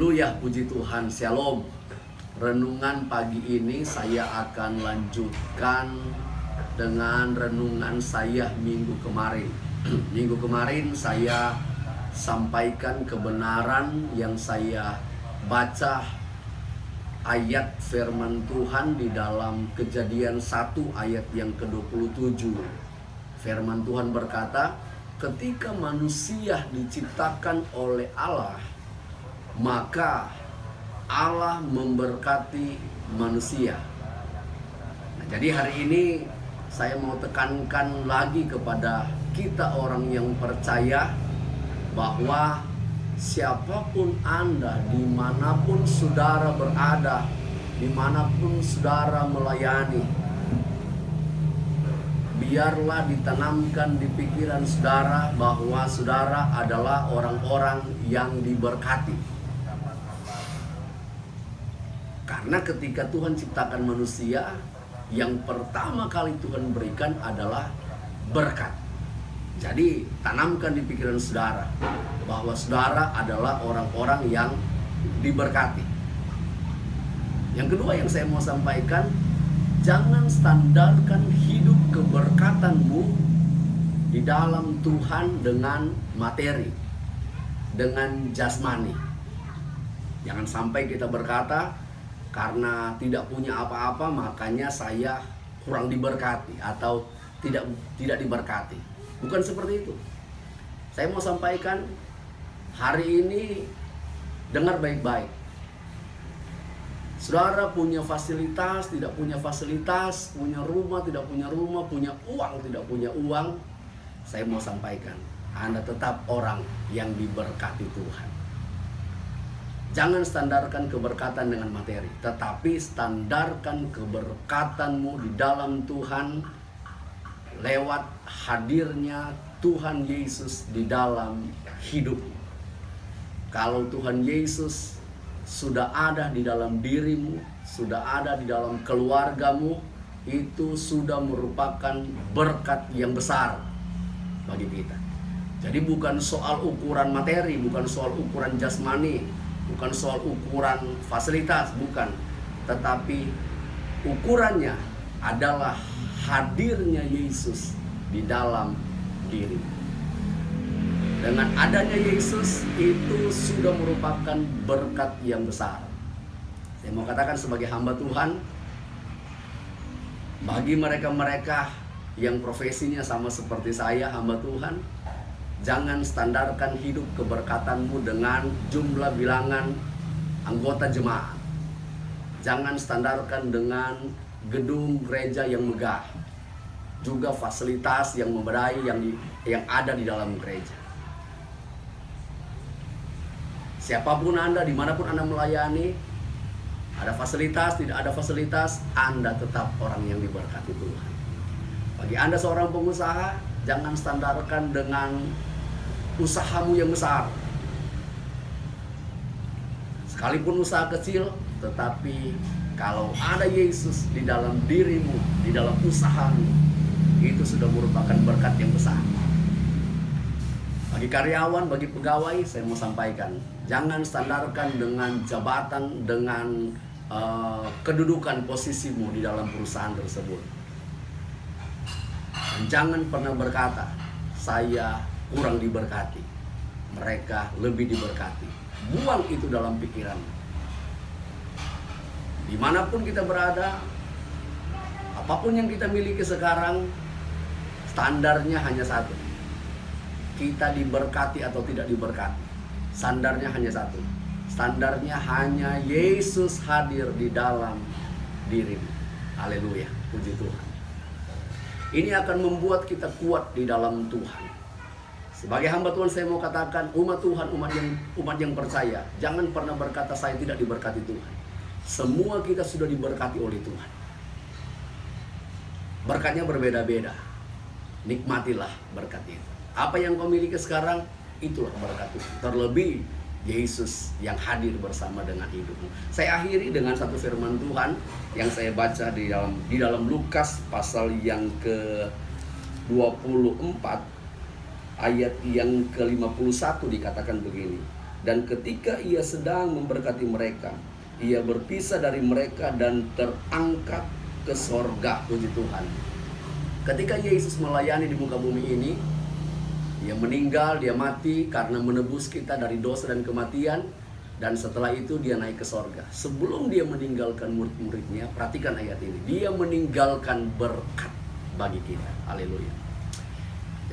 Haleluya, puji Tuhan, Shalom. Renungan pagi ini saya akan lanjutkan dengan renungan saya minggu kemarin. Minggu kemarin saya sampaikan kebenaran yang saya baca ayat firman Tuhan di dalam Kejadian 1 ayat yang ke-27. Firman Tuhan berkata, ketika manusia diciptakan oleh Allah, maka Allah memberkati manusia. Nah, jadi hari ini saya mau tekankan lagi kepada kita orang yang percaya bahwa siapapun Anda, dimanapun saudara berada, dimanapun saudara melayani, biarlah ditanamkan di pikiran saudara bahwa saudara adalah orang-orang yang diberkati. Karena ketika Tuhan ciptakan manusia, yang pertama kali Tuhan berikan adalah berkat. Jadi tanamkan di pikiran saudara bahwa saudara adalah orang-orang yang diberkati. Yang kedua yang saya mau sampaikan, jangan standarkan hidup keberkatanmu di dalam Tuhan dengan materi, dengan jasmani. Jangan sampai kita berkata, karena tidak punya apa-apa makanya saya kurang diberkati atau tidak diberkati. Bukan seperti itu. Saya mau sampaikan hari ini, dengar baik-baik. Saudara punya fasilitas, tidak punya fasilitas, punya rumah, tidak punya rumah, punya uang, tidak punya uang. Saya mau sampaikan, Anda tetap orang yang diberkati Tuhan. Jangan standarkan keberkatan dengan materi, tetapi standarkan keberkatanmu di dalam Tuhan lewat hadirnya Tuhan Yesus di dalam hidupmu. Kalau Tuhan Yesus sudah ada di dalam dirimu, sudah ada di dalam keluargamu, itu sudah merupakan berkat yang besar bagi kita. Jadi bukan soal ukuran materi, bukan soal ukuran jasmani, bukan soal ukuran fasilitas, bukan. Tetapi ukurannya adalah hadirnya Yesus di dalam diri. Dengan adanya Yesus itu sudah merupakan berkat yang besar. Saya mau katakan sebagai hamba Tuhan, bagi mereka-mereka yang profesinya sama seperti saya, hamba Tuhan, jangan standarkan hidup keberkatanmu dengan jumlah bilangan anggota jemaat. Jangan standarkan dengan gedung gereja yang megah, juga fasilitas yang memadai yang ada di dalam gereja. Siapapun Anda, dimanapun Anda melayani, ada fasilitas, tidak ada fasilitas, Anda tetap orang yang diberkati Tuhan. Bagi Anda seorang pengusaha, jangan standarkan dengan usahamu yang besar. Sekalipun usaha kecil, tetapi kalau ada Yesus di dalam dirimu, di dalam usahamu, itu sudah merupakan berkat yang besar. Bagi karyawan, bagi pegawai, saya mau sampaikan, jangan standarkan dengan jabatan, dengan kedudukan posisimu di dalam perusahaan tersebut. Dan jangan pernah berkata, saya kurang diberkati, mereka lebih diberkati. Buang itu dalam pikiran. Dimanapun kita berada, apapun yang kita miliki sekarang, standarnya hanya satu. Kita diberkati atau tidak diberkati, standarnya hanya satu. Standarnya hanya Yesus hadir di dalam dirimu. Haleluya, puji Tuhan. Ini akan membuat kita kuat di dalam Tuhan. Sebagai hamba Tuhan, saya mau katakan, umat Tuhan, umat yang percaya, jangan pernah berkata saya tidak diberkati Tuhan. Semua kita sudah diberkati oleh Tuhan. Berkatnya berbeda-beda. Nikmatilah berkat itu. Apa yang kau miliki sekarang, itulah berkat Tuhan. Terlebih Yesus yang hadir bersama dengan hidupmu. Saya akhiri dengan satu firman Tuhan yang saya baca di dalam Lukas pasal yang ke-24 ayat yang ke-51 dikatakan begini. Dan ketika ia sedang memberkati mereka, ia berpisah dari mereka dan terangkat ke sorga. Puji Tuhan. Ketika Yesus melayani di muka bumi ini, dia meninggal, dia mati karena menebus kita dari dosa dan kematian. Dan setelah itu dia naik ke sorga. Sebelum dia meninggalkan murid-muridnya, perhatikan ayat ini. Dia meninggalkan berkat bagi kita. Haleluya.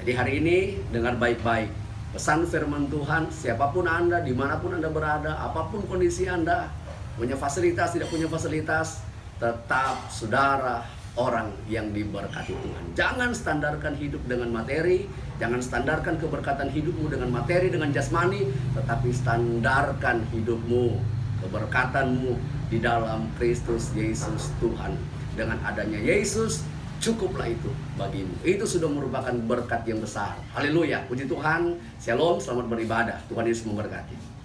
Jadi hari ini dengar baik-baik pesan firman Tuhan. Siapapun Anda, dimanapun Anda berada, apapun kondisi Anda, punya fasilitas, tidak punya fasilitas, tetap saudara orang yang diberkati Tuhan. Jangan standarkan hidup dengan materi, jangan standarkan keberkatan hidupmu dengan materi, dengan jasmani, tetapi standarkan hidupmu, keberkatanmu di dalam Kristus Yesus Tuhan. Dengan adanya Yesus, cukuplah itu bagimu. Itu sudah merupakan berkat yang besar. Haleluya, puji Tuhan. Shalom, selamat beribadah. Tuhan Yesus memberkati.